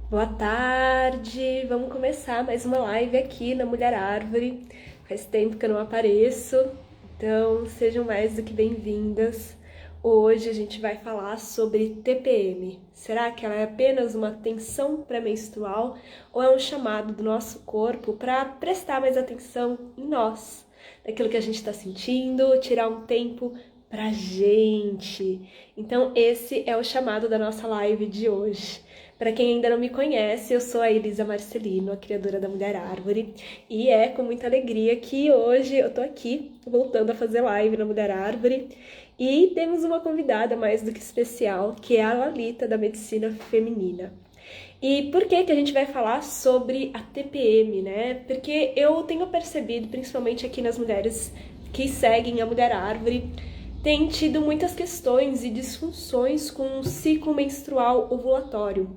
Boa tarde! Vamos começar mais uma live aqui na Mulher Árvore. Faz tempo que eu não apareço, então sejam mais do que bem-vindas. Hoje a gente vai falar sobre TPM. Será que ela é apenas uma tensão pré-menstrual ou é um chamado do nosso corpo para prestar mais atenção em nós, naquilo que a gente está sentindo, tirar um tempo pra gente? Então, esse é o chamado da nossa live de hoje. Para quem ainda não me conhece, eu sou a Elisa Marcelino, a criadora da Mulher Árvore, e é com muita alegria que hoje eu tô aqui, voltando a fazer live na Mulher Árvore, e temos uma convidada mais do que especial, que é a Lalita, da Medicina Feminina. E por que que a gente vai falar sobre a TPM, né? Porque eu tenho percebido, principalmente aqui nas mulheres que seguem a Mulher Árvore, tem tido muitas questões e disfunções com o ciclo menstrual ovulatório,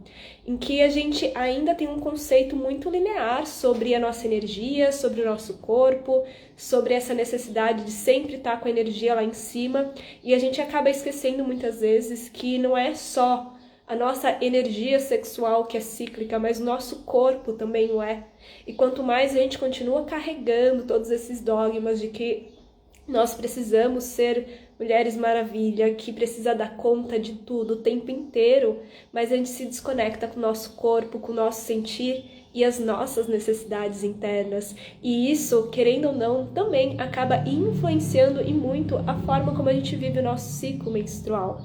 em que a gente ainda tem um conceito muito linear sobre a nossa energia, sobre o nosso corpo, sobre essa necessidade de sempre estar com a energia lá em cima, e a gente acaba esquecendo muitas vezes que não é só a nossa energia sexual que é cíclica, mas o nosso corpo também o é. E quanto mais a gente continua carregando todos esses dogmas de que nós precisamos ser mulheres maravilha, que precisa dar conta de tudo o tempo inteiro, mas a gente se desconecta com o nosso corpo, com o nosso sentir e as nossas necessidades internas. E isso, querendo ou não, também acaba influenciando e muito a forma como a gente vive o nosso ciclo menstrual.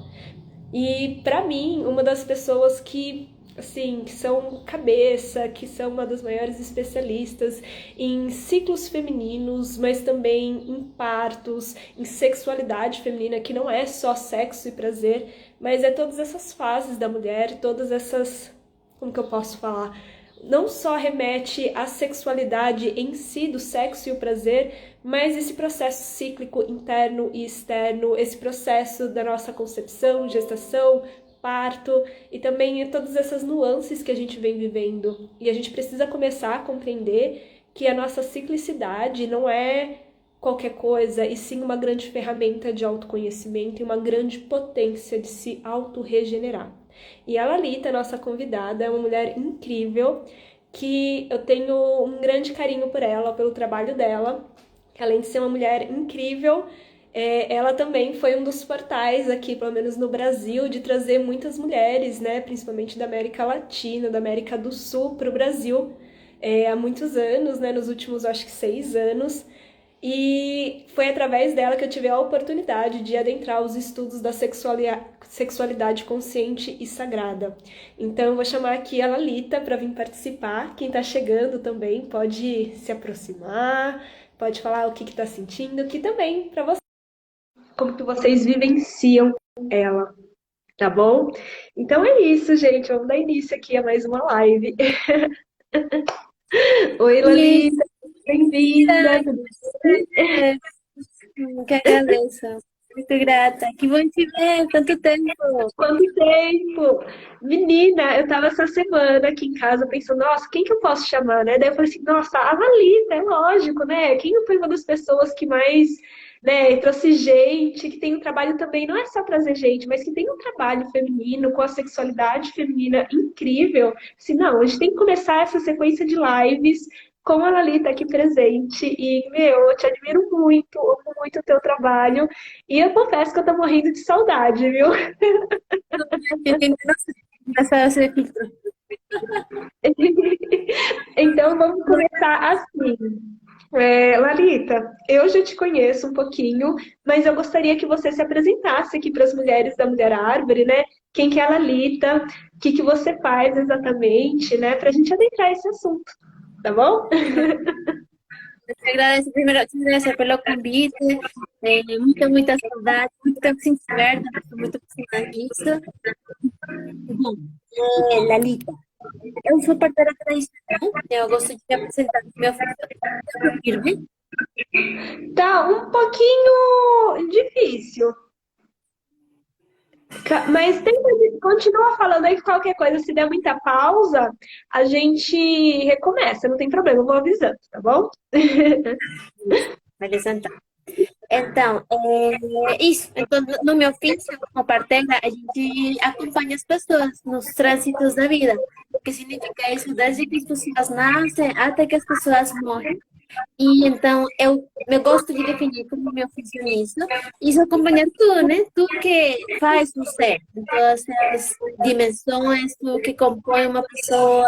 E para mim, uma das pessoas que assim, que são cabeça, que são uma das maiores especialistas em ciclos femininos, mas também em partos, em sexualidade feminina, que não é só sexo e prazer, mas é todas essas fases da mulher, todas essas, como que eu posso falar? Não só remete à sexualidade em si, do sexo e o prazer, mas esse processo cíclico interno e externo, esse processo da nossa concepção, gestação, parto e também todas essas nuances que a gente vem vivendo. E a gente precisa começar a compreender que a nossa ciclicidade não é qualquer coisa, e sim uma grande ferramenta de autoconhecimento e uma grande potência de se autorregenerar. E a Lalita, nossa convidada, é uma mulher incrível, que eu tenho um grande carinho por ela, pelo trabalho dela. Além de ser uma mulher incrível, ela também foi um dos portais aqui, pelo menos no Brasil, de trazer muitas mulheres, né, principalmente da América Latina, da América do Sul, para o Brasil, há muitos anos, né, nos últimos, acho que 6 anos. E foi através dela que eu tive a oportunidade de adentrar os estudos da sexualidade consciente e sagrada. Então eu vou chamar aqui a Lalita para vir participar. Quem está chegando também pode se aproximar, pode falar o que está sentindo, que também para vocês, como que vocês vivenciam ela, tá bom? Então é isso, gente. Vamos dar início aqui a mais uma live. Oi, Lisa, Lalita, bem-vinda. Tudo bem? que agradeço. Muito grata. Que bom te ver, tanto tempo. Quanto tempo! Menina, eu tava essa semana aqui em casa pensando, nossa, quem que eu posso chamar, né? Daí eu falei assim, nossa, a Valita, é lógico, né? Quem foi uma das pessoas que mais, né, trouxe gente, que tem um trabalho também, não é só trazer gente, mas que tem um trabalho feminino, com a sexualidade feminina incrível. Assim, não, a gente tem que começar essa sequência de lives com a Lalita aqui presente. E, meu, eu te admiro muito, amo muito o teu trabalho. E eu confesso que eu tô morrendo de saudade, viu? Eu tenho essa filtro. Então vamos começar assim. Lalita, eu já te conheço um pouquinho, mas eu gostaria que você se apresentasse aqui para as mulheres da Mulher Árvore, né? Quem que é a Lalita, o que que você faz exatamente, né? Para a gente adentrar esse assunto, tá bom? Te agradeço, primero, te agradeço pelo convite. Muita saudade, muito tempo sem te ver, estou muito emocionada nisso. Bom, Lalita, eu sou parteira tradicional, eu gosto de me apresentar no meu firme. Tá um pouquinho difícil, mas continua falando aí que qualquer coisa, se der muita pausa, a gente recomeça, não tem problema, eu vou avisando, tá bom? Beleza, então. Então, é isso. Então, no meu ofício, como parteira, a gente acompanha as pessoas nos trânsitos da vida. O que significa isso? Desde que as pessoas nascem até que as pessoas morrem. E então eu gosto de definir como meu ofício nisso, isso acompanhar tudo, né? Tudo que faz um ser, em todas as dimensões, tudo que compõe uma pessoa.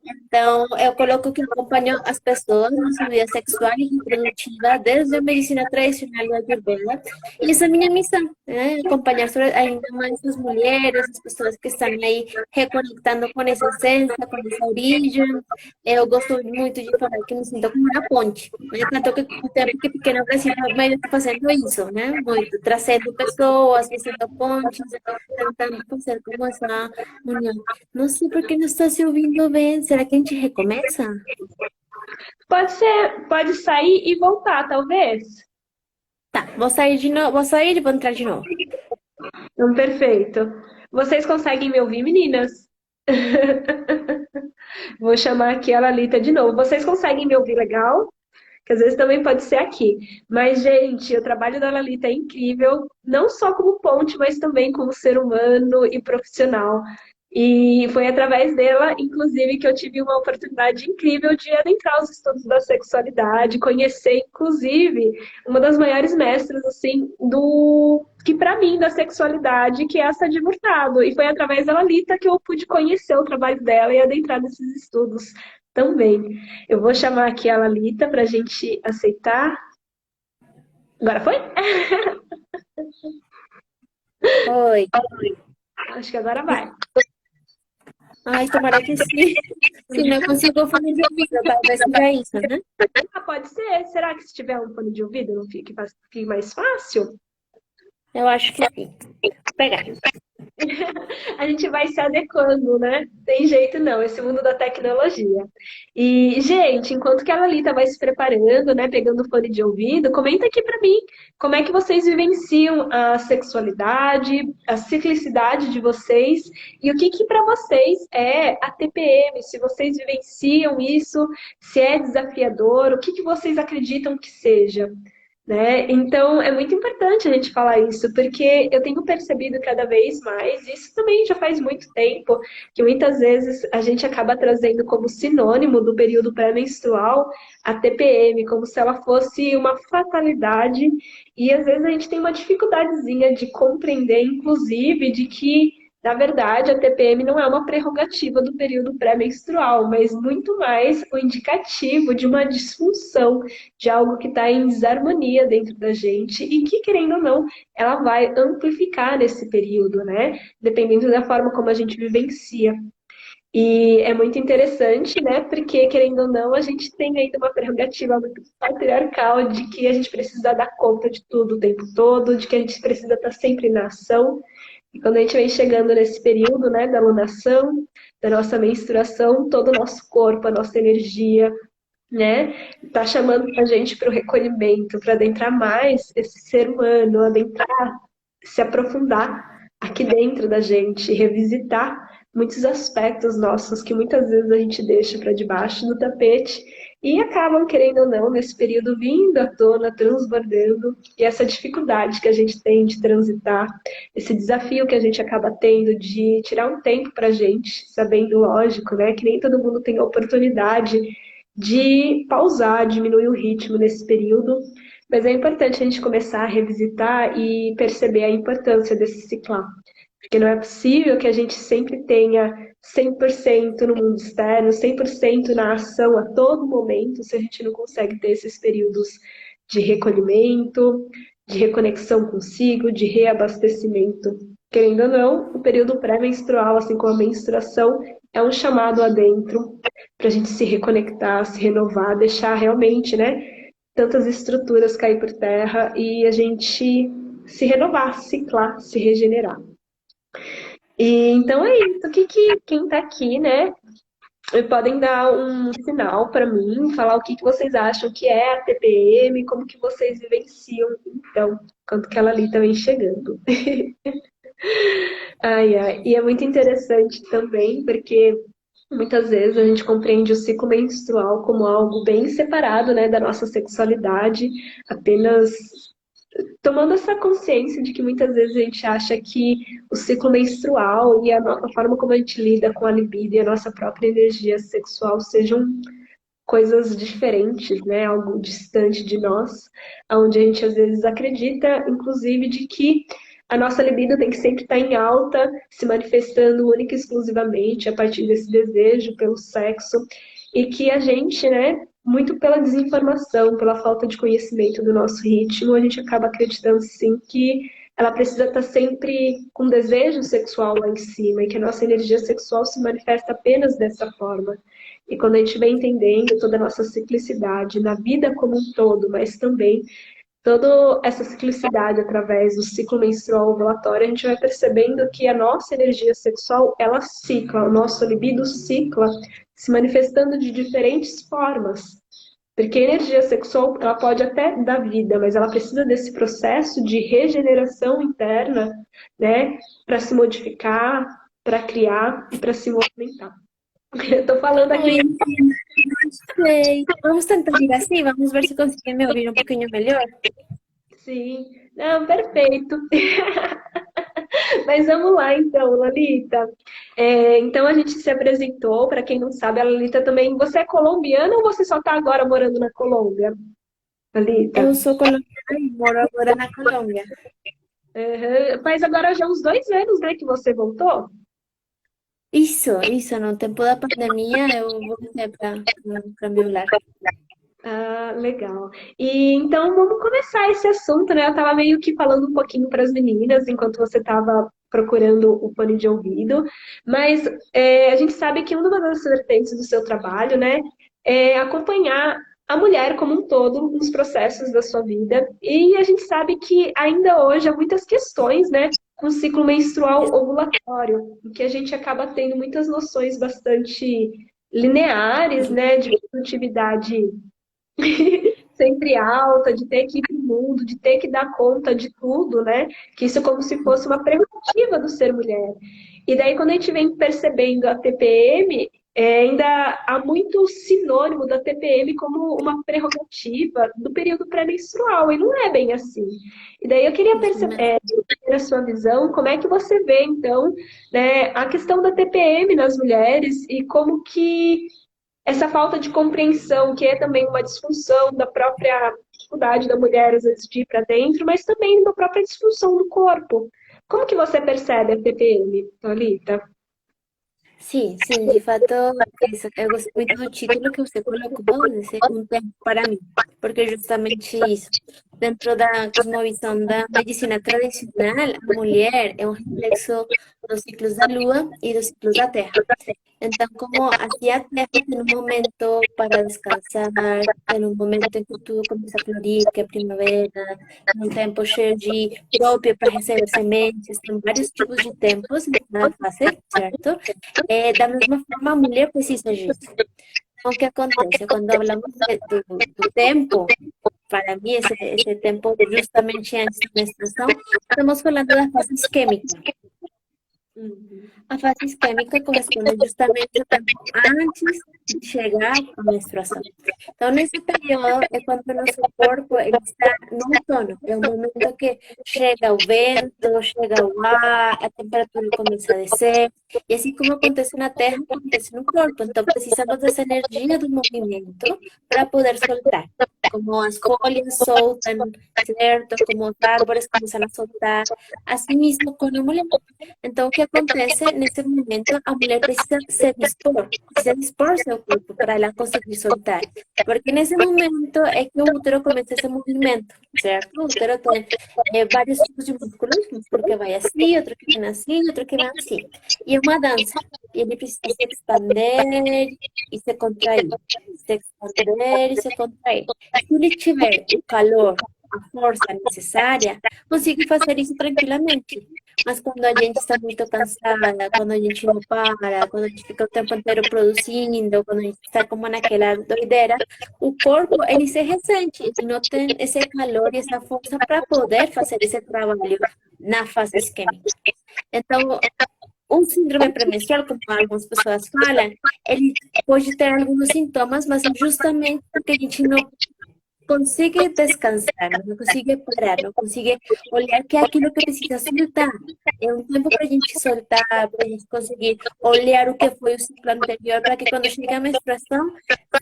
Então, eu coloco que acompanho as pessoas na sua vida sexual e reprodutiva, desde a medicina tradicional da Ayurveda. E essa é a minha missão, né? Acompanhar ainda mais as mulheres, as pessoas que estão aí reconectando com essa essência, com essa origem. Eu gosto muito de falar que me sinto como uma ponte, né? Tanto que o tempo que pequeno eu cresci no meio tá fazendo isso, né? Muito, trazendo pessoas, fazendo pontes, tentando fazer como essa união. Não sei por que não está se ouvindo bem. Será que a gente recomeça? Pode ser, pode sair e voltar, talvez. Tá, vou sair de novo, vou sair e vou entrar de novo. Então, perfeito. Vocês conseguem me ouvir, meninas? Vou chamar aqui a Lalita de novo. Vocês conseguem me ouvir legal? Que às vezes também pode ser aqui. Mas, gente, o trabalho da Lalita é incrível, não só como ponte, mas também como ser humano e profissional. E foi através dela, inclusive, que eu tive uma oportunidade incrível de adentrar os estudos da sexualidade, conhecer, inclusive, uma das maiores mestras, assim, do que para mim da sexualidade, que é a Sadi Murtado. E foi através da Lalita que eu pude conhecer o trabalho dela e adentrar nesses estudos também. Eu vou chamar aqui a Lalita para a gente aceitar. Agora foi? Oi. Acho que agora vai. Ai, tomara que sim. Se não consigo fone de ouvido, talvez seja isso, né? Ah, pode ser. Será que se tiver um fone de ouvido não fique mais fácil? Eu acho que sim. Vou pegar. A gente vai se adequando, né? Tem jeito não, esse mundo da tecnologia. E, gente, enquanto que a Lalita vai se preparando, né, pegando o fone de ouvido, comenta aqui pra mim como é que vocês vivenciam a sexualidade, a ciclicidade de vocês e o que que para vocês é a TPM, se vocês vivenciam isso, se é desafiador, o que que vocês acreditam que seja. Né? Então, é muito importante a gente falar isso, porque eu tenho percebido cada vez mais, isso também já faz muito tempo, que muitas vezes a gente acaba trazendo como sinônimo do período pré-menstrual a TPM, como se ela fosse uma fatalidade, e às vezes a gente tem uma dificuldadezinha de compreender, inclusive, de que na verdade, a TPM não é uma prerrogativa do período pré-menstrual, mas muito mais o indicativo de uma disfunção, de algo que está em desarmonia dentro da gente e que, querendo ou não, ela vai amplificar nesse período, né? Dependendo da forma como a gente vivencia. E é muito interessante, né? Porque, querendo ou não, a gente tem ainda uma prerrogativa muito patriarcal de que a gente precisa dar conta de tudo o tempo todo, de que a gente precisa estar sempre na ação. E quando a gente vem chegando nesse período, né, da lunação, da nossa menstruação, todo o nosso corpo, a nossa energia, né? Tá chamando a gente para o recolhimento, para adentrar mais esse ser humano, adentrar, se aprofundar aqui dentro da gente, revisitar muitos aspectos nossos que muitas vezes a gente deixa para debaixo do tapete e acabam, querendo ou não, nesse período vindo à tona, transbordando, e essa dificuldade que a gente tem de transitar, esse desafio que a gente acaba tendo de tirar um tempo para a gente, sabendo, lógico, né, que nem todo mundo tem a oportunidade de pausar, diminuir o ritmo nesse período, mas é importante a gente começar a revisitar e perceber a importância desse ciclar. Porque não é possível que a gente sempre tenha 100% no mundo externo, 100% na ação a todo momento, se a gente não consegue ter esses períodos de recolhimento, de reconexão consigo, de reabastecimento. Querendo ou não, o período pré-menstrual, assim como a menstruação, é um chamado adentro para a gente se reconectar, se renovar, deixar realmente, né, tantas estruturas cair por terra e a gente se renovar, ciclar, se regenerar. E então é isso. Quem está aqui, né, podem dar um sinal para mim, falar o que que vocês acham que é a TPM, como que vocês vivenciam, então, quanto que ela ali também chegando. Ai, ai. E é muito interessante também, porque muitas vezes a gente compreende o ciclo menstrual como algo bem separado, né, da nossa sexualidade, apenas tomando essa consciência de que muitas vezes a gente acha que o ciclo menstrual e a forma como a gente lida com a libido e a nossa própria energia sexual sejam coisas diferentes, né? Algo distante de nós, onde a gente às vezes acredita, inclusive, de que a nossa libido tem que sempre estar em alta, se manifestando única e exclusivamente a partir desse desejo pelo sexo, e que a gente, né, muito pela desinformação, pela falta de conhecimento do nosso ritmo, a gente acaba acreditando sim que ela precisa estar sempre com desejo sexual lá em cima, e que a nossa energia sexual se manifesta apenas dessa forma. E quando a gente vem entendendo toda a nossa ciclicidade na vida como um todo, mas também toda essa ciclicidade através do ciclo menstrual ovulatório, a gente vai percebendo que a nossa energia sexual, ela cicla, o nosso libido cicla, se manifestando de diferentes formas. Porque a energia sexual, ela pode até dar vida, mas ela precisa desse processo de regeneração interna, né, para se modificar, para criar e para se movimentar. Eu tô falando aqui. Uy, sí. Vamos a ir así, vamos a ver si consiguen me oír un pequeño mejor. Sim, não, perfeito. Mas vamos lá então, Lalita. Então a gente se apresentou, para quem não sabe, a Lalita também. Você é colombiana ou você só está agora morando na Colômbia, Eu Lalita? sou colombiana e moro agora na Colômbia. Mas agora já uns 2 anos, né, que você voltou? Isso, no tempo da pandemia eu voltei para meu lar. Ah, legal. E então vamos começar esse assunto, né? Eu estava meio que falando um pouquinho para as meninas enquanto você estava procurando o fone de ouvido, mas a gente sabe que uma das vertentes do seu trabalho, né, é acompanhar a mulher como um todo nos processos da sua vida. E a gente sabe que ainda hoje há muitas questões, né, com o ciclo menstrual ovulatório, em que a gente acaba tendo muitas noções bastante lineares, né, de produtividade sempre alta, de ter que ir para o mundo, de ter que dar conta de tudo, né? Que isso é como se fosse uma prerrogativa do ser mulher. E daí, quando a gente vem percebendo a TPM, ainda há muito sinônimo da TPM como uma prerrogativa do período pré-menstrual, e não é bem assim. E daí eu queria perceber, na sua visão, como é que você vê, então, né, a questão da TPM nas mulheres e como que essa falta de compreensão, que é também uma disfunção da própria dificuldade da mulher, às vezes, de ir para dentro, mas também da própria disfunção do corpo. Como que você percebe a TPM, Thalita? Sí, de fato, eu gostei muito do título que você colocou, desse um tempo para mim, porque justamente isso, dentro da cosmovisão da medicina tradicional, a mulher é um reflexo dos ciclos da lua e dos ciclos da terra. Então, como aqui a terra tem um momento para descansar, tem um momento em que tudo começa a florir, que é primavera, tem um tempo cheio de próprio para receber sementes, tem vários tipos de tempos em cada fase, certo? Da mesma forma, a mulher precisa disso. Então, o que acontece? Quando falamos do tempo, para mim, esse tempo justamente antes da menstruação, estamos falando da fase isquêmica. A fase isquêmica corresponde justamente ao tempo antes de chegar à menstruação. Então, nesse período é quando o nosso corpo ele está no outono. É o momento que chega o vento, chega o ar, a temperatura começa a descer. E assim como acontece na Terra, acontece no corpo. Então, precisamos dessa energia do movimento para poder soltar. Como as folhas soltam, certo? Como as árvores começam a soltar. Assim mesmo com a mulher. Então, o que acontece nesse momento? A mulher precisa se dispor seu corpo para ela conseguir soltar. Porque nesse momento é que o útero começa esse movimento, certo? O útero tem vários tipos de músculos, porque vai assim, outro que vem assim, outro que vem assim. E é uma dança. E ele precisa se expandir e se contrair. Se expandir e se contrair. Se ele tiver o calor, a força necessária, consegue fazer isso tranquilamente. Mas quando a gente está muito cansada, quando a gente não para, quando a gente fica o tempo inteiro produzindo, quando a gente está como naquela doideira, o corpo ele se ressente e não tem esse calor e essa força para poder fazer esse trabalho na fase isquêmica. Então, um síndrome premenstrual, como algumas pessoas falam, ele pode ter alguns sintomas, mas justamente porque a gente não consegue descansar, não consegue parar, não consegue olhar que é aquilo que precisa soltar. É um tempo para a gente soltar, para a gente conseguir olhar o que foi o ciclo anterior, para que quando chegue a menstruação,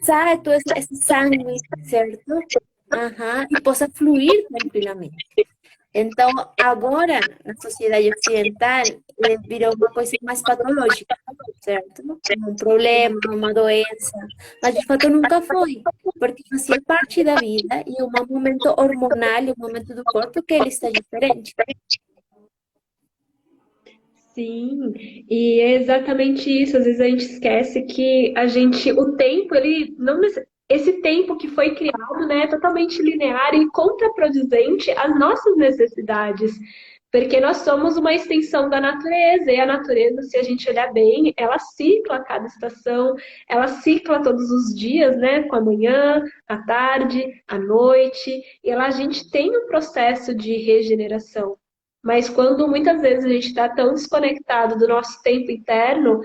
saia todo esse sangue, certo? Aham, e possa fluir tranquilamente. Então, agora, na sociedade ocidental, virou uma coisa mais patológica, certo? Um problema, uma doença, mas de fato nunca foi, porque fazia parte da vida e um momento hormonal, um momento do corpo que ele está diferente. Sim, e é exatamente isso. Às vezes a gente esquece que o tempo, ele não, esse tempo que foi criado, né, é totalmente linear e contraproducente às nossas necessidades, porque nós somos uma extensão da natureza, e a natureza, se a gente olhar bem, ela cicla a cada estação, ela cicla todos os dias, né, com a manhã, a tarde, a noite, e a gente tem um processo de regeneração. Mas quando muitas vezes a gente está tão desconectado do nosso tempo interno,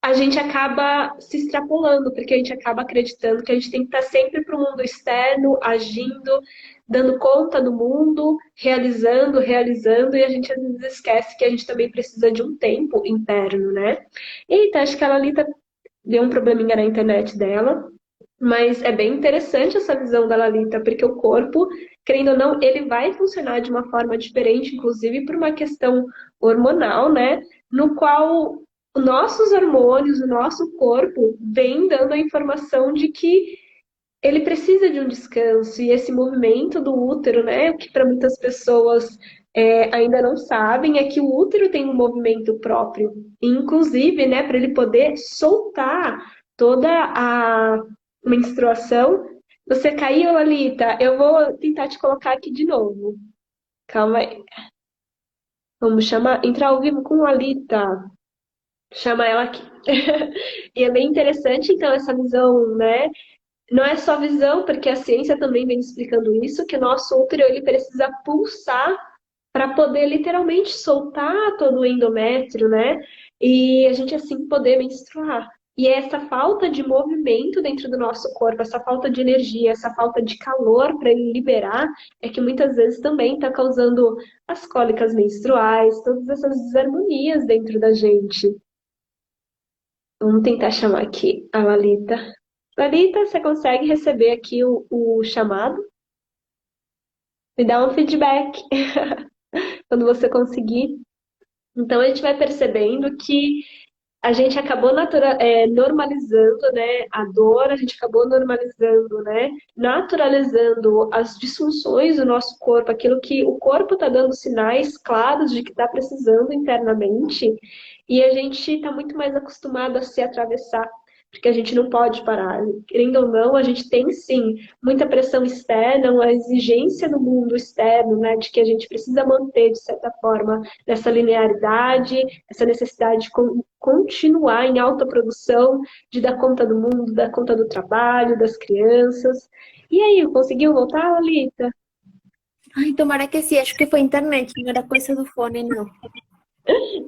a gente acaba se extrapolando, porque a gente acaba acreditando que a gente tem que estar sempre para o mundo externo, agindo, dando conta do mundo, realizando, realizando, e a gente às vezes esquece que a gente também precisa de um tempo interno, né? Eita, acho que ela ali deu um probleminha na internet dela. Mas é bem interessante essa visão da Lalita, porque o corpo, querendo ou não, ele vai funcionar de uma forma diferente, inclusive por uma questão hormonal, né? No qual os nossos hormônios, o nosso corpo, vem dando a informação de que ele precisa de um descanso. E esse movimento do útero, né? O que para muitas pessoas ainda não sabem é que o útero tem um movimento próprio. Inclusive, né, para ele poder soltar toda a menstruação. Você caiu, Lalita? Eu vou tentar te colocar aqui de novo. Calma aí. Vamos chamar, entrar ao vivo com a Lalita. Chama ela aqui. E é bem interessante, então, essa visão, né? Não é só visão, porque a ciência também vem explicando isso, que o nosso útero ele precisa pulsar para poder literalmente soltar todo o endométrio, né? E a gente assim poder menstruar. E é essa falta de movimento dentro do nosso corpo, essa falta de energia, essa falta de calor para ele liberar, é que muitas vezes também está causando as cólicas menstruais, todas essas desarmonias dentro da gente. Vamos tentar chamar aqui a Lalita. Lalita, você consegue receber aqui o chamado? Me dá um feedback quando você conseguir. Então a gente vai percebendo que a gente acabou normalizando, né, a dor, a gente acabou normalizando, né, naturalizando as disfunções do nosso corpo, aquilo que o corpo está dando sinais claros de que está precisando internamente, e a gente está muito mais acostumado a se atravessar, porque a gente não pode parar. Querendo ou não, a gente tem sim muita pressão externa, uma exigência no mundo externo, né, de que a gente precisa manter, de certa forma, nessa linearidade, essa necessidade de continuar em alta produção, de dar conta do mundo, dar conta do trabalho, das crianças. E aí, conseguiu voltar, Lalita? Ai, tomara que sim, acho que foi internet, não era coisa do fone, não.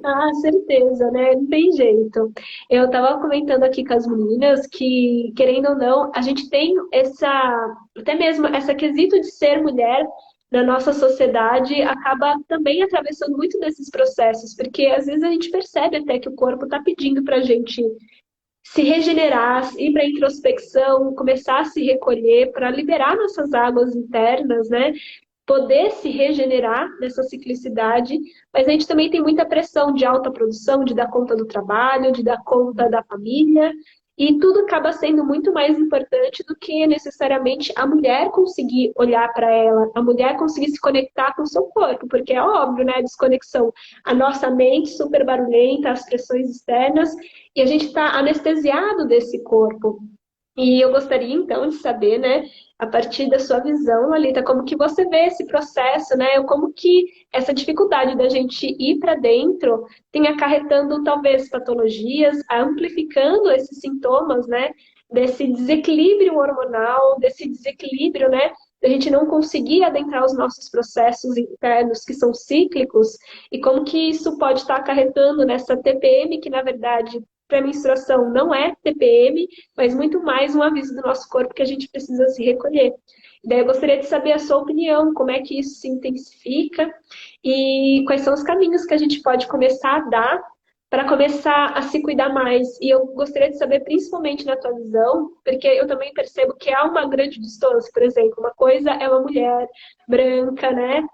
Ah, certeza, né? Não tem jeito. Eu estava comentando aqui com as meninas que, querendo ou não, a gente tem até mesmo essa quesito de ser mulher na nossa sociedade acaba também atravessando muito desses processos, porque às vezes a gente percebe até que o corpo está pedindo para a gente se regenerar, ir para a introspecção, começar a se recolher para liberar nossas águas internas, né? Poder se regenerar nessa ciclicidade, mas a gente também tem muita pressão de alta produção, de dar conta do trabalho, de dar conta da família, e tudo acaba sendo muito mais importante do que necessariamente a mulher conseguir olhar para ela, a mulher conseguir se conectar com o seu corpo, porque é óbvio, né, a desconexão, a nossa mente super barulhenta, as pressões externas, e a gente está anestesiado desse corpo. E eu gostaria, então, de saber, né, a partir da sua visão, Lalita, como que você vê esse processo, né? Como que essa dificuldade da gente ir para dentro tem acarretando, talvez, patologias, amplificando esses sintomas, né? Desse desequilíbrio hormonal, desse desequilíbrio, né? Da gente não conseguir adentrar os nossos processos internos que são cíclicos, e como que isso pode estar acarretando nessa TPM, que, na verdade, pré-menstruação não é TPM, mas muito mais um aviso do nosso corpo que a gente precisa se recolher. Daí eu gostaria de saber a sua opinião, como é que isso se intensifica e quais são os caminhos que a gente pode começar a dar para começar a se cuidar mais. E eu gostaria de saber, principalmente na tua visão, porque eu também percebo que há uma grande distância. Por exemplo, uma coisa é uma mulher branca, né,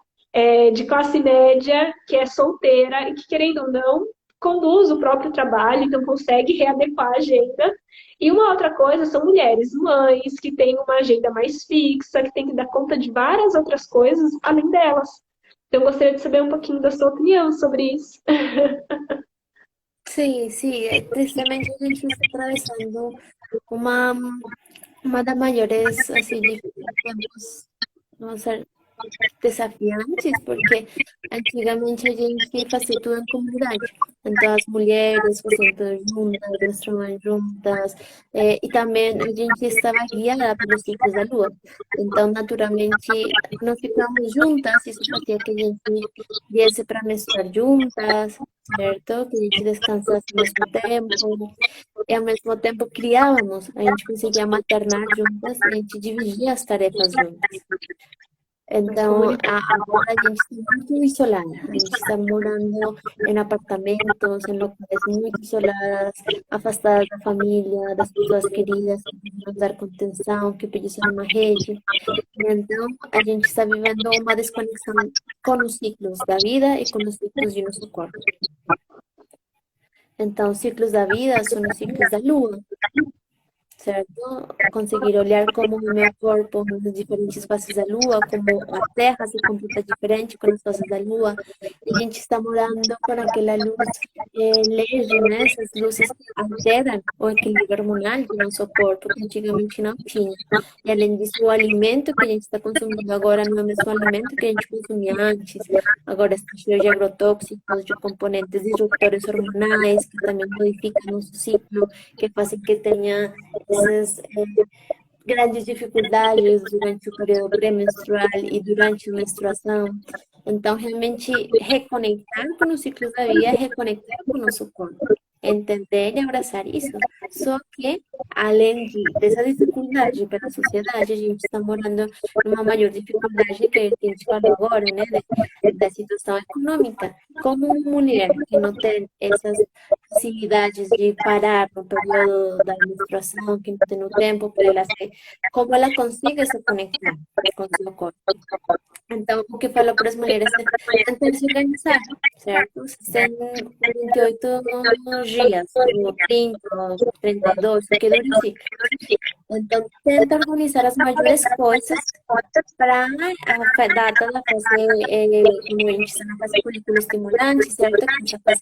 de classe média, que é solteira e que, querendo ou não, conduz o próprio trabalho, então consegue readequar a agenda. E uma outra coisa são mulheres mães, que têm uma agenda mais fixa, que tem que dar conta de várias outras coisas além delas. Então, eu gostaria de saber um pouquinho da sua opinião sobre isso. Sí, sí, tristemente a gente está atravessando uma, uma das maiores assim, tempos, vamos dizer, desafiantes, porque antigamente a gente fazia tudo em comunidade. Então, as mulheres faziam tudo juntas, elas trabalhavam juntas, e também a gente estava guiada pelos ciclos da lua. Então, naturalmente, nós ficamos juntas, isso fazia que a gente viesse para menstruar juntas, certo? Que a gente descansasse ao mesmo tempo, e ao mesmo tempo criávamos, a gente conseguia maternar juntas, a gente dividia as tarefas juntas. Mais Então, comunidade. agora a gente está muito isolada. A gente está morando em apartamentos, em locais muito isoladas, afastadas da família, das pessoas queridas, que podem nos dar contenção, que precisam de uma rede. Então, a gente está vivendo uma desconexão com os ciclos da vida e com os ciclos de nosso corpo. Então, os ciclos da vida são os ciclos da lua, certo? Conseguir olhar como o meu corpo nas diferentes fases da lua, como a Terra se comporta diferente com as fases da lua. E a gente está morando com aquela luz leve, né? Essas luzes que alteram o equilíbrio hormonal do nosso corpo, que antigamente não tinha. E além disso, o alimento que a gente está consumindo agora não é o mesmo alimento que a gente consumia antes. Agora está cheio de agrotóxicos, de componentes disruptores hormonais, que também modificam nosso ciclo, que fazem que tenha essas grandes dificuldades durante o período pré-menstrual e durante a menstruação. Então, realmente, reconectar com os ciclos da vida é reconectar com o nosso corpo. Entender e abraçar isso. Só que, além dessa dificuldade pela sociedade, a gente está morando numa maior dificuldade que a gente falou agora, né? Da situação econômica. Como uma mulher que não tem essas facilidades de parar no período da menstruação, que não tem o tempo para ela ser, como ela consegue se conectar com o seu corpo. Então, o que falo para as mulheres é tentar se organizar, certo? Se tem 28 dias, ou 30, ou 32, o que dure o ciclo. Então, tenta organizar as maiores coisas para a data da fase, como a gente está na fase folículo estimulante, certo? Que essa fase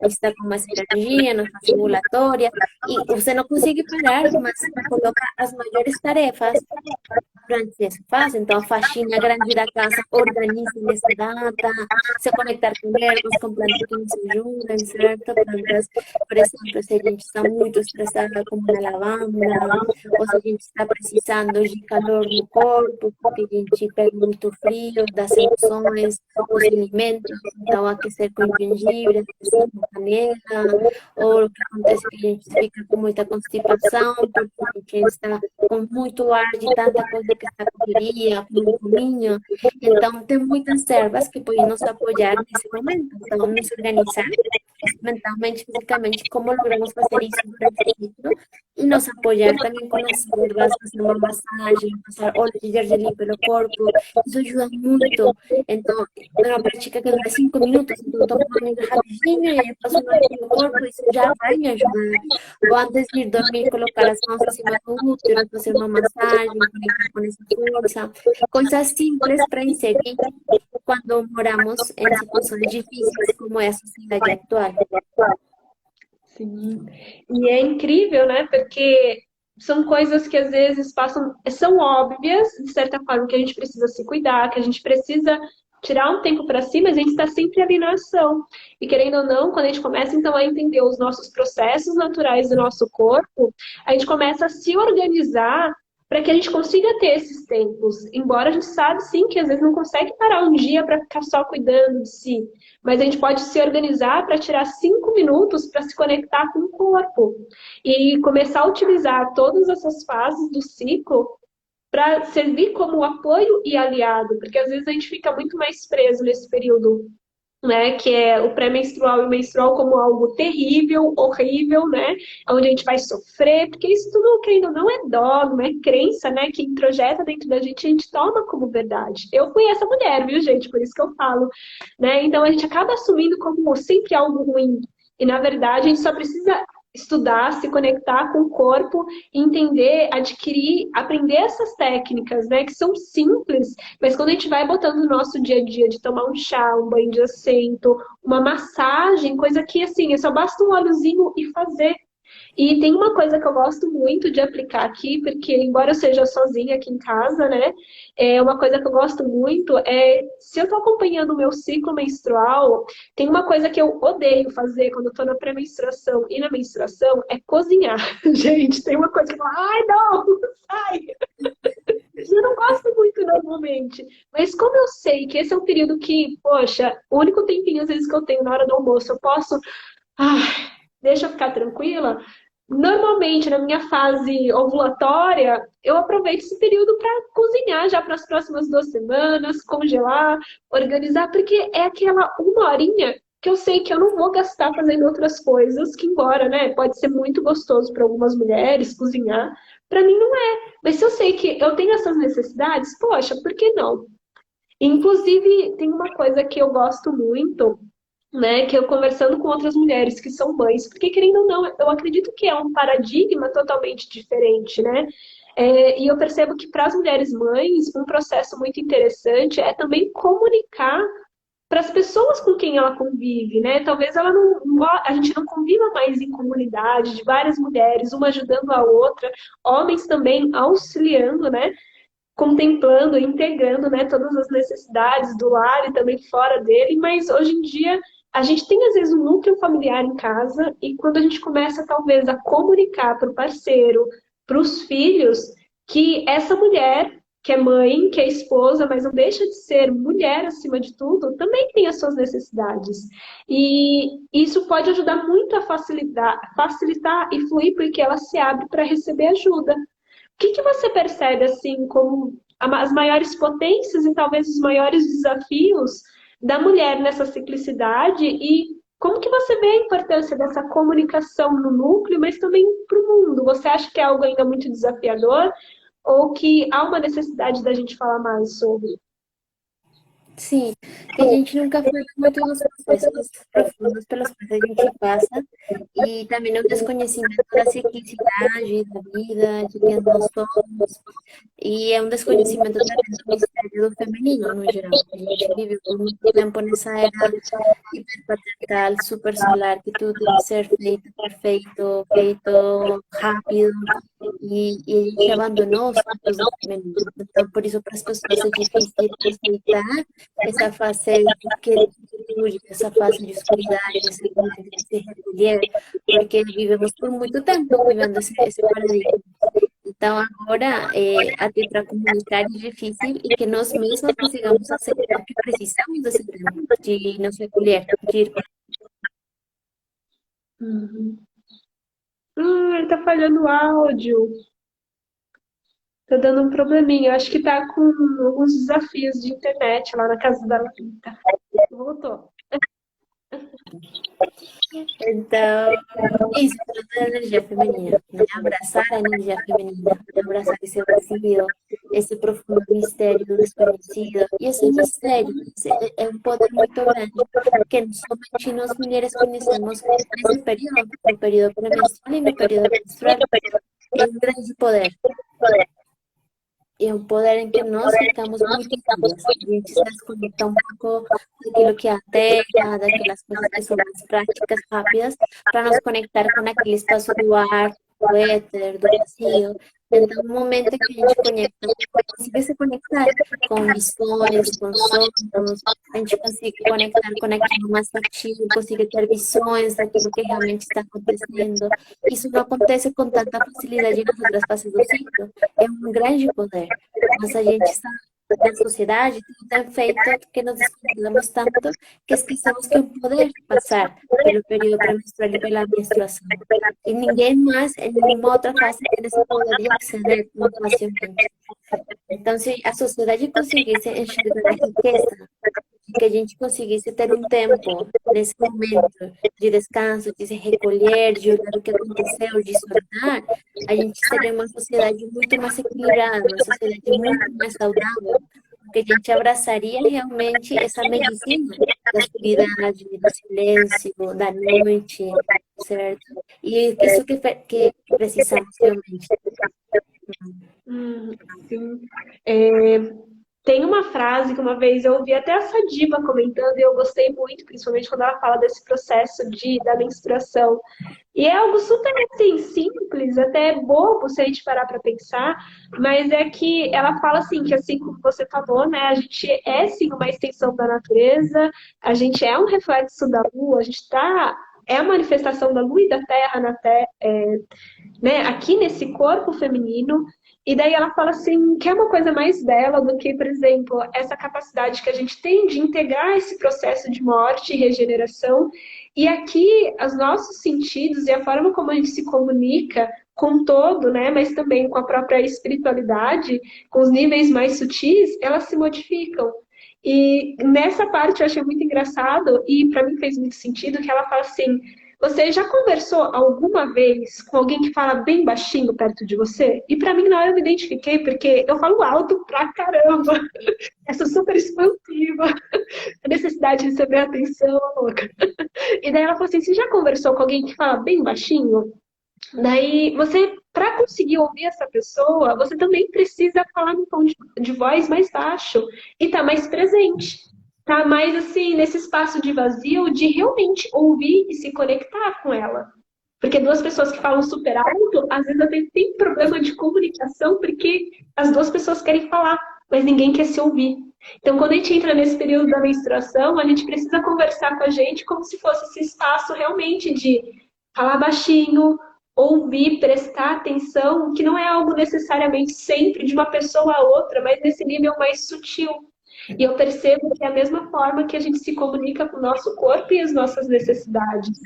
está com mais energia, na fase ovulatória, e você não consegue parar, mas coloca as maiores tarefas durante essa fase. Então, a faxina grande da casa organiza nessa data, se conectar com ervas, com plantas que nos ajudam, certo? Plantas, por exemplo, se a gente está muito estressada, como a lavanda, ou se a gente está precisando de calor no corpo, porque a gente pega muito frio, das emoções, os alimentos, então aquecer com gengibre, aquecer com canela, ou o que acontece é que a gente fica com muita constipação, porque a gente está com muito ar de tanta coisa que está correria, com cominho. Então, tem muitas ervas que podem nos apoiar nesse momento. Então, nos organizar mentalmente, fisicamente, como logramos fazer isso durante o ciclo e nos apoiar também com as ervas, fazer uma massagem, passar óleo de gergelim pelo corpo. Isso ajuda muito. Então, é uma prática que dura 5 minutos, então eu tomo uma amiga rapidinho e aí eu passo no meu corpo, isso já vai me ajudar. Ou antes de ir dormir, colocar as mãos acima do útero, fazer uma massagem, conectar com essa força. Coisas simples para inserir quando moramos em situações difíceis, como é a sociedade atual. Sim. E é incrível, né? Porque são coisas que às vezes passam, são óbvias, de certa forma, que a gente precisa se cuidar, que a gente precisa tirar um tempo para si, mas a gente está sempre ali na ação. E querendo ou não, quando a gente começa então a entender os nossos processos naturais do nosso corpo, a gente começa a se organizar para que a gente consiga ter esses tempos. Embora a gente sabe, sim, que às vezes não consegue parar um dia para ficar só cuidando de si, mas a gente pode se organizar para tirar 5 minutos para se conectar com o corpo e começar a utilizar todas essas fases do ciclo para servir como apoio e aliado, porque às vezes a gente fica muito mais preso nesse período, né, que é o pré-menstrual e o menstrual como algo terrível, horrível, né, onde a gente vai sofrer, porque isso tudo, querendo ou não, é dogma, é crença, né, que introjeta dentro da gente e a gente toma como verdade. Eu fui essa mulher, viu, gente, por isso que eu falo, né, então a gente acaba assumindo como sempre algo ruim, e na verdade a gente só precisa estudar, se conectar com o corpo, entender, adquirir, aprender essas técnicas, né, que são simples, mas quando a gente vai botando no nosso dia a dia de tomar um chá, um banho de assento, uma massagem, coisa que assim, é só basta um óleozinho e fazer. E tem uma coisa que eu gosto muito de aplicar aqui, porque embora eu seja sozinha aqui em casa, né? Uma coisa que eu gosto muito é, se eu tô acompanhando o meu ciclo menstrual, tem uma coisa que eu odeio fazer quando eu tô na pré-menstruação e na menstruação, é cozinhar. Gente, tem uma coisa que eu falo, ai não, sai! Eu não gosto muito normalmente, mas como eu sei que esse é um período que, poxa, o único tempinho às vezes que eu tenho na hora do almoço, eu posso, ah, deixa eu ficar tranquila. Normalmente, na minha fase ovulatória, eu aproveito esse período para cozinhar já para as próximas 2 semanas, congelar, organizar, porque é aquela 1 horinha que eu sei que eu não vou gastar fazendo outras coisas, que embora, né, pode ser muito gostoso para algumas mulheres cozinhar, para mim não é. Mas se eu sei que eu tenho essas necessidades, poxa, por que não? Inclusive, tem uma coisa que eu gosto muito, né, que eu conversando com outras mulheres que são mães, porque querendo ou não, eu acredito que é um paradigma totalmente diferente, né? E eu percebo que para as mulheres mães, um processo muito interessante é também comunicar para as pessoas com quem ela convive, né? Talvez ela a gente não conviva mais em comunidade de várias mulheres, uma ajudando a outra, homens também auxiliando, né? Contemplando, integrando, né, todas as necessidades do lar e também fora dele, mas hoje em dia a gente tem às vezes um núcleo familiar em casa e quando a gente começa talvez a comunicar para o parceiro, para os filhos, que essa mulher, que é mãe, que é esposa, mas não deixa de ser mulher acima de tudo, também tem as suas necessidades. E isso pode ajudar muito a facilitar e fluir, porque ela se abre para receber ajuda. O que você percebe assim como as maiores potências e talvez os maiores desafios da mulher nessa ciclicidade e como que você vê a importância dessa comunicação no núcleo, mas também para o mundo? Você acha que é algo ainda muito desafiador ou que há uma necessidade da gente falar mais sobre? Sim, que a gente nunca fala muito dos processos profundos pelos quais a gente passa e também o desconhecimento da ciclicidade, da vida, de quem nós somos. E é um desconhecimento também do mistério do feminino, no geral. A gente vive por muito tempo nessa era hiperpatriarcal, super solar, que tudo deve ser feito perfeito, feito rápido, e a gente abandonou os ciclos do feminino. Então, por isso, para as pessoas é difícil aceitar essa fase de quietude, essa fase de escuridade, essa fase de ser rebelião, porque vivemos por muito tempo vivendo esse paradigma. Então, agora, até para comunicar é difícil e que nós mesmos consigamos aceitar que precisamos desse tempo, de nos recolher, de Uhum. Ele tá falhando o áudio. Tá dando um probleminha. Eu acho que tá com alguns desafios de internet lá na casa da Lupita. Voltou. Então, isso, toda a energia feminina, né? Abraçar a energia feminina, abraçar esse vazio, esse profundo mistério do desconhecido. E esse mistério é um poder muito grande, que somente nós mulheres conhecemos nesse período, no período pré-menstrual e no período menstrual. É um grande poder. É um poder em que nós ficamos muito frias. A gente se desconecta um pouco daquilo que é a terra, daquelas coisas que são mais práticas, rápidas, para nos conectar com aquele espaço do ar, do éter, do vazio. Então, no momento que a gente conecta, consegue se conectar com missões, com sonhos, a gente consegue conectar com aquilo mais ativo, consegue ter visões daquilo que realmente está acontecendo. Isso não acontece com tanta facilidade nas outras fases do ciclo. É um grande poder. Mas a gente está na sociedade tem feito que nos descuidamos tanto que esquecemos que é um poder passar pelo período pré-menstrual e pela menstruação. E ninguém mais, em nenhuma outra fase, tem esse poder de acceder tão facilmente. Então, se a sociedade conseguisse enxergar a riqueza, que a gente conseguisse ter um tempo nesse momento de descanso, de se recolher, de olhar o que aconteceu, de estudar, a gente seria uma sociedade muito mais equilibrada, uma sociedade muito mais saudável, porque a gente abraçaria realmente essa medicina da escuridade, do silêncio, da noite, certo? E isso que precisamos realmente. Sim. Tem uma frase que uma vez eu ouvi até essa diva comentando e eu gostei muito, principalmente quando ela fala desse processo da menstruação. E é algo super assim, simples, até bobo se a gente parar para pensar, mas é que ela fala assim, que assim como você falou, né, a gente é sim uma extensão da natureza, a gente é um reflexo da lua, a gente é a manifestação da lua e da terra na terra, né, aqui nesse corpo feminino. E daí ela fala assim, que é uma coisa mais dela do que, por exemplo, essa capacidade que a gente tem de integrar esse processo de morte e regeneração. E aqui, os nossos sentidos e a forma como a gente se comunica com o todo, né, mas também com a própria espiritualidade, com os níveis mais sutis, elas se modificam. E nessa parte eu achei muito engraçado e para mim fez muito sentido que ela fala assim: você já conversou alguma vez com alguém que fala bem baixinho perto de você? E pra mim, na hora eu me identifiquei, porque eu falo alto pra caramba. Essa super expansiva. A necessidade de receber atenção, louca. E daí ela falou assim: você já conversou com alguém que fala bem baixinho? Daí você, para conseguir ouvir essa pessoa, você também precisa falar num tom de voz mais baixo e tá mais presente. Tá mais assim, nesse espaço de vazio, de realmente ouvir e se conectar com ela. Porque duas pessoas que falam super alto, às vezes até tem problema de comunicação, porque as duas pessoas querem falar, mas ninguém quer se ouvir. Então, quando a gente entra nesse período da menstruação, a gente precisa conversar com a gente como se fosse esse espaço realmente de falar baixinho, ouvir, prestar atenção, que não é algo necessariamente sempre de uma pessoa a outra, mas nesse nível mais sutil. E eu percebo que é a mesma forma que a gente se comunica com o nosso corpo e as nossas necessidades.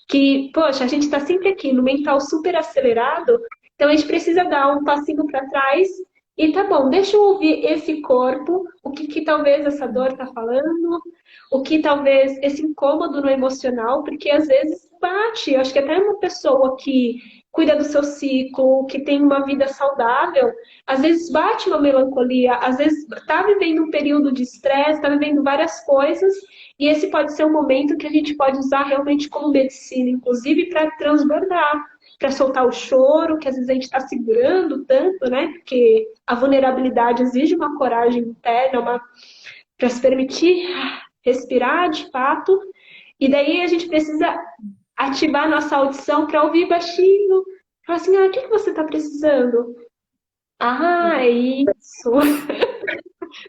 Que, poxa, a gente está sempre aqui no mental super acelerado, então a gente precisa dar um passinho para trás e tá bom, deixa eu ouvir esse corpo, o que talvez essa dor tá falando, o que talvez esse incômodo no emocional, porque às vezes bate. Eu acho que até uma pessoa que cuida do seu ciclo, que tem uma vida saudável, às vezes bate uma melancolia, às vezes está vivendo um período de estresse, está vivendo várias coisas, e esse pode ser um momento que a gente pode usar realmente como medicina, inclusive para transbordar, para soltar o choro, que às vezes a gente está segurando tanto, né? Porque a vulnerabilidade exige uma coragem interna, para se permitir respirar de fato, e daí a gente precisa ativar nossa audição para ouvir baixinho. Falar assim, o que você está precisando? Ah, é isso.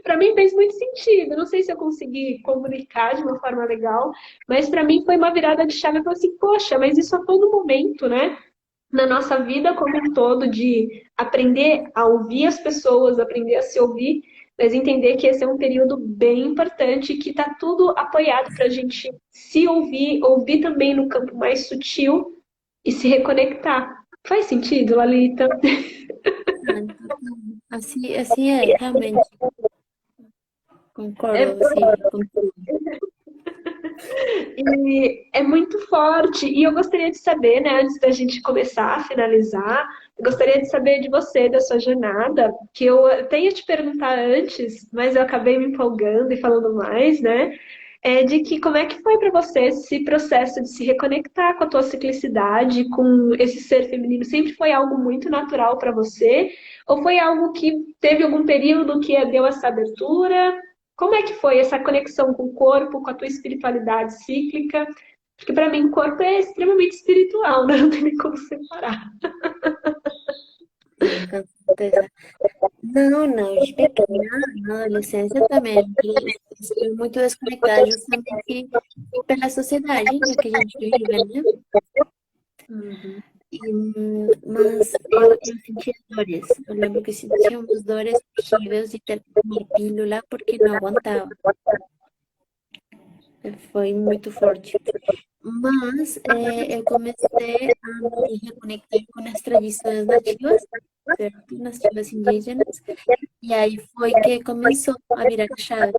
Para mim fez muito sentido. Não sei se eu consegui comunicar de uma forma legal, mas para mim foi uma virada de chave. Eu falei assim, poxa, mas isso a todo momento, né? Na nossa vida como um todo, de aprender a ouvir as pessoas, aprender a se ouvir, mas entender que esse é um período bem importante, que está tudo apoiado para a gente se ouvir, ouvir também no campo mais sutil e se reconectar. Faz sentido, Lalita? Assim é, realmente. Concordo, assim, com tudo. E é muito forte. E eu gostaria de saber, né, antes da gente começar a finalizar, eu gostaria de saber de você, da sua jornada, que eu até ia te perguntar antes, mas eu acabei me empolgando e falando mais, né? De que como é que foi para você esse processo de se reconectar com a tua ciclicidade, com esse ser feminino? Sempre foi algo muito natural para você? Ou foi algo que teve algum período que deu essa abertura? Como é que foi essa conexão com o corpo, com a tua espiritualidade cíclica? Porque para mim o corpo é extremamente espiritual, né? Não tem nem como separar. sim, com certeza. Não, não, de pequena, na adolescência também, estive muito desconectada justamente pela sociedade em que a gente vive, né? Uhum. Mas eu sentia dores. Eu lembro que sentia umas dores terríveis de ter que tomar pílula porque não aguentava. Foi muito forte. Mas eu comecei a me reconectar com as tradições nativas, certo? Nativas indígenas. E aí foi que começou a virar a chave.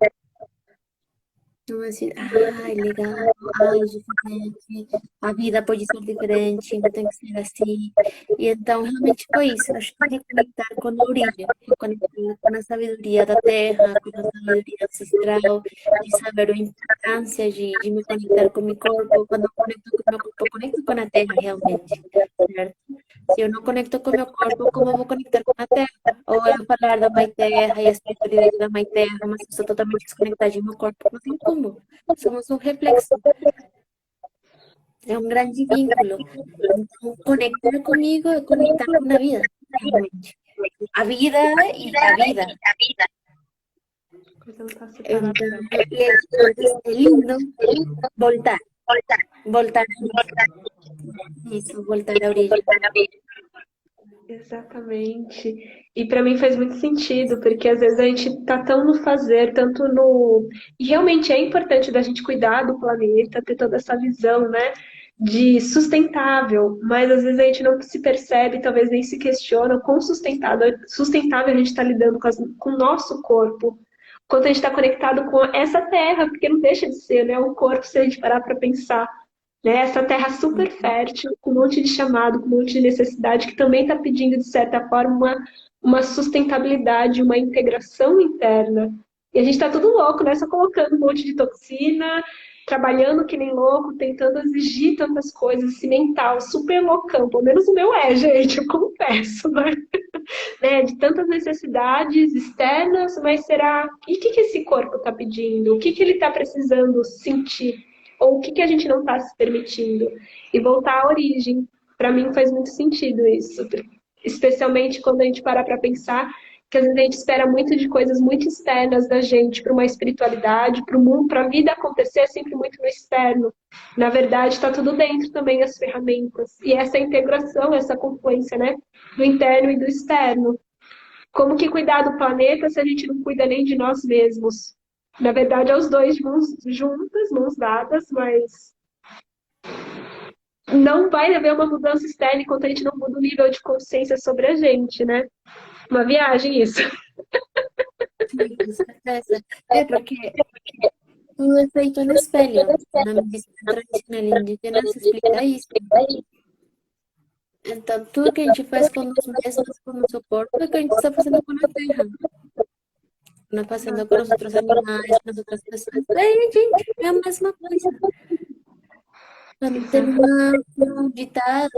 Então, assim, ai, legal, ai, diferente, a vida pode ser diferente, não tem que ser assim. E então, realmente foi isso, acho que reconectar com a origem, reconectar com a sabedoria da terra, com a sabedoria ancestral, de saber a importância de me conectar com o meu corpo. Quando eu conecto com o meu corpo, eu conecto com a terra, realmente, certo? Se eu não conecto com o meu corpo, como eu vou conectar com a terra? Ou eu falar da Mãe Terra e a espiritualidade da Mãe Terra, mas eu estou totalmente desconectada de meu corpo, não tem como. Somos um reflexo, é um grande vínculo. Então, conectar comigo é conectar com a vida, realmente. A vida e a vida. Coisa não tá separada Então, dela. é lindo voltar, voltar à origem. Isso, voltar à origem. Exatamente. E para mim faz muito sentido, porque às vezes a gente tá tão no fazer, tanto no. E realmente é importante da gente cuidar do planeta, ter toda essa visão, né, de sustentável, mas às vezes a gente não se percebe, talvez nem se questiona o quão sustentável a gente está lidando com o nosso corpo, quanto a gente está conectado com essa terra, porque não deixa de ser, né, o corpo, se a gente parar para pensar, né? Essa terra super fértil, com um monte de chamado, com um monte de necessidade, que também está pedindo, de certa forma, uma sustentabilidade, uma integração interna. E a gente está tudo louco, né? Só colocando um monte de toxina, trabalhando que nem louco, tentando exigir tantas coisas, esse mental super loucão. Pelo menos o meu é, gente, eu confesso, né? De tantas necessidades externas, mas será. E o que esse corpo está pedindo? O que ele está precisando sentir? Ou o que a gente não está se permitindo? E voltar à origem. Para mim faz muito sentido isso. Especialmente quando a gente para pensar que às vezes a gente espera muito de coisas muito externas da gente, para uma espiritualidade, para o mundo, para a vida acontecer, é sempre muito no externo. Na verdade, está tudo dentro também, as ferramentas. E essa integração, essa confluência, né? Do interno e do externo. Como que cuidar do planeta se a gente não cuida nem de nós mesmos? Na verdade, é os dois de mãos juntas, mãos dadas, mas não vai haver uma mudança externa enquanto a gente não muda o nível de consciência sobre a gente, né? Uma viagem isso. Sim, com certeza. É porque tudo é feito no espelho. Na medicina tradicional indígena se explica isso. Então, tudo que a gente faz com nós mesmos, com o nosso corpo, é o que a gente está fazendo com a terra. Não fazendo com os outros animais, com as outras pessoas. É, gente, é a mesma coisa. Tem um ditado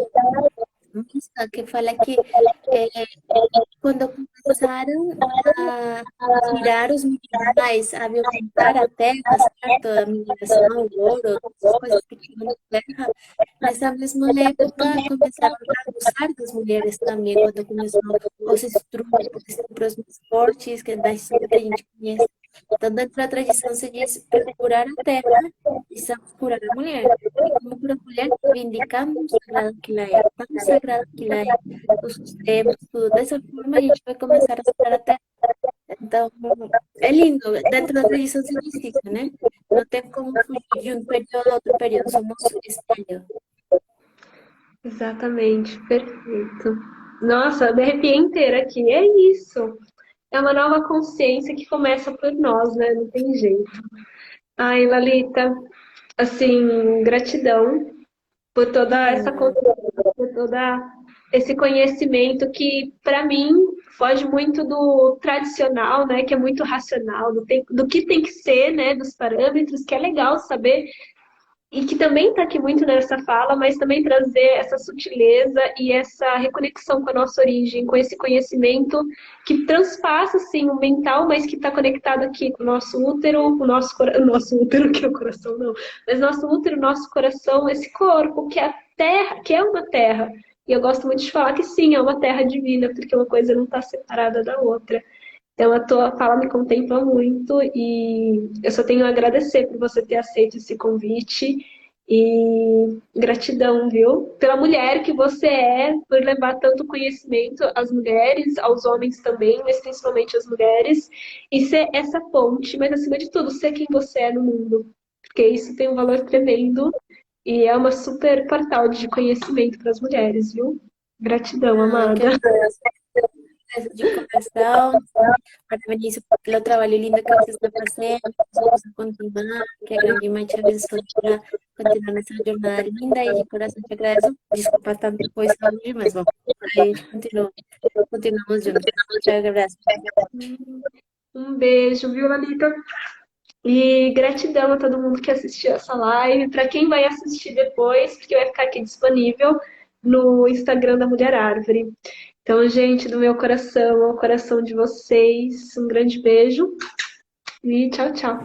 que fala que é, quando começaram a tirar os minerais, a violentar a terra, certo? A mineração, o ouro, as coisas que tinham na terra, nessa mesma época começaram a abusar das mulheres também, quando começou os estupros mais fortes que da história que a gente conhece. Então, dentro da tradição se diz para curar a terra, precisamos curar a mulher. E como curar a mulher, reivindicando o sagrado que ela é, tão sagrado que ela é, os sistemas, tudo. Dessa forma, a gente vai começar a curar a terra. Então, é lindo. Dentro da tradição se diz isso, né? Não tem como fugir de um período a outro período. Somos espelho. Exatamente, perfeito. Nossa, eu me arrepiei inteira aqui. É isso. É uma nova consciência que começa por nós, né? Não tem jeito. Ai, Lalita, assim, gratidão por toda essa Não, consciência, por todo esse conhecimento que, para mim, foge muito do tradicional, né? Que é muito racional, do que tem que ser, né? Dos parâmetros, que é legal saber, e que também está aqui muito nessa fala, mas também trazer essa sutileza e essa reconexão com a nossa origem, com esse conhecimento que transpassa assim, o mental, mas que está conectado aqui com o nosso útero, o nosso útero, que é o coração, não, mas nosso útero, nosso coração, esse corpo, que é a terra, que é uma terra. E eu gosto muito de falar que sim, é uma terra divina, porque uma coisa não está separada da outra. Então a tua fala me contempla muito e eu só tenho a agradecer por você ter aceito esse convite e gratidão, viu? Pela mulher que você é, por levar tanto conhecimento às mulheres, aos homens também, mas principalmente às mulheres, e ser essa ponte, mas acima de tudo, ser quem você é no mundo, porque isso tem um valor tremendo e é uma super portal de conhecimento para as mulheres, viu? Gratidão, Ah, amada. qué gracias de corazón. Parabéns pelo trabalho lindo que você está fazendo. Vamos continuar. Que a grande mãe te abençoe para continuar nessa jornada linda e de coração te agradeço. Desculpa tanta coisa hoje, mas bom, a gente continua, continuamos juntos. Te abraço. Um beijo, viu, Lalita? E gratidão a todo mundo que assistiu essa live, para quem vai assistir depois, porque vai ficar aqui disponível no Instagram da Mulher Árvore. Então, gente, do meu coração ao coração de vocês, um grande beijo e tchau, tchau.